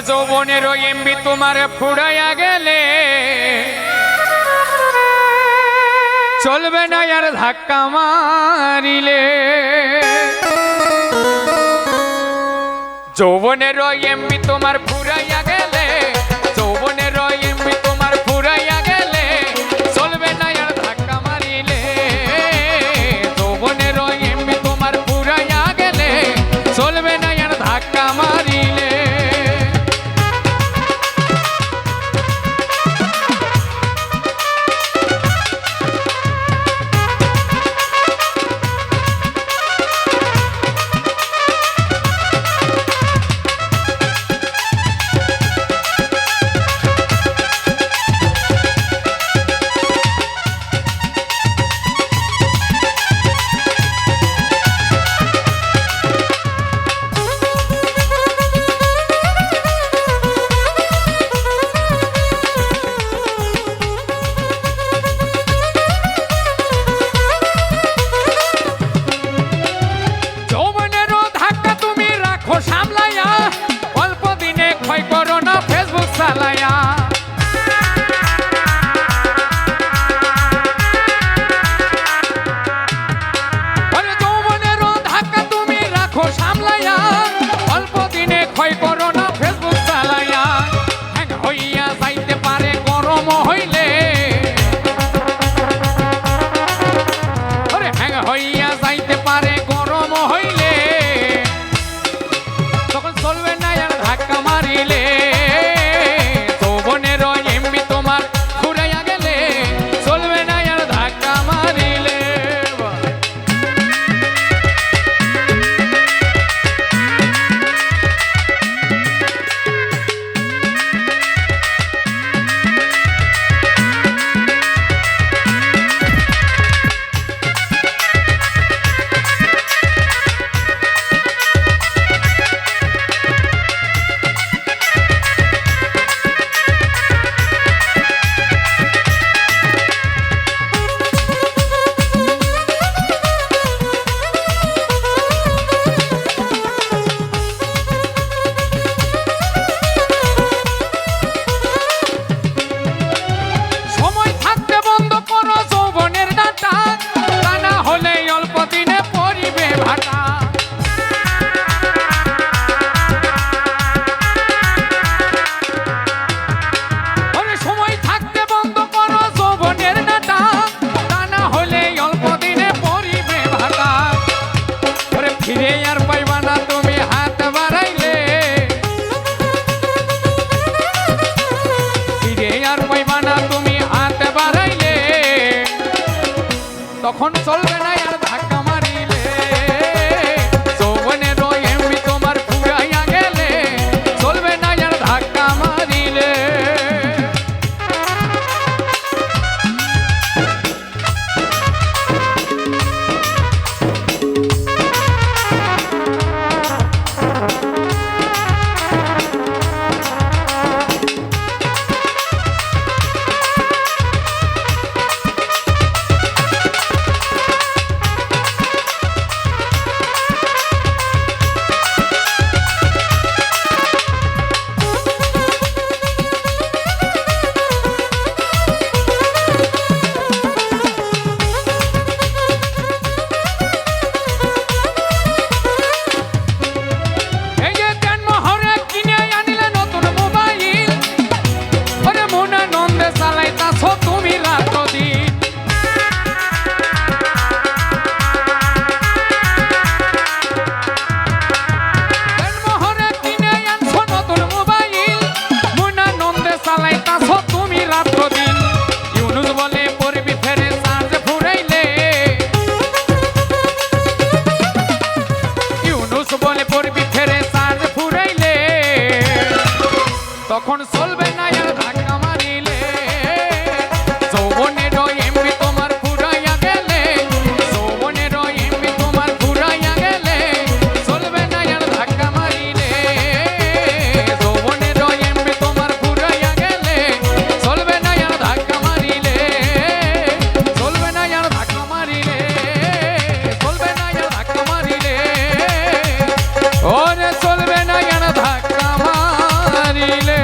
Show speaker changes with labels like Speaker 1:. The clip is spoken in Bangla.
Speaker 1: যৌবনের এমবি তোমার ফুরাইয়া গেলে চলবে না আর ধাক্কা মারিলে। যৌবনের এমবি তোমার ফুরাইয়া গেলে, যৌবনের এমবি তোমার ফুরাইয়া গেলে চলবে না আর ধাক্কা মারিলে। যৌবনের এমবি তোমার ফুরাইয়া গেলে চলবে না আর ধাক্কা মারিলে। চালায়া যৌবনের ধাক্কা তুমি রাখো সামলাইয়া, অল্প দিনে ক্ষয় করো না ফেসবুক চালাইয়া। হ্যাং হইয়া যাইতে পারে গরম হইলে, হ্যাং হইয়া যাইতে পারে গরম হইলে তখন চলবে না আর ধাক্কা মারিলে। তখন চলবে না আর ধাক্কা মারিলে। যৌবনের এমবি তোমার ফুরাইয়া গেলে চলবে না আর ধাক্কা মারিলে। তখন চলবে না আর ধাক্কা মারিলে। যৌবনের এমবি তোমার ফুরাইয়া গেলে, যৌবনের এমবি তোমার ফুরাইয়া গেলে চলবে না আর ধাক্কা মারিলে। যৌবনের এমবি তোমার ফুরাইয়া গেলে চলবে না আর ধাক্কা মারিলে। চলবে না আর ধাক্কা মারিলে, চলবে না আর ধাক্কা মারিলে, ওরে চলবে না আর ধাক্কা মারিলে। মারিলে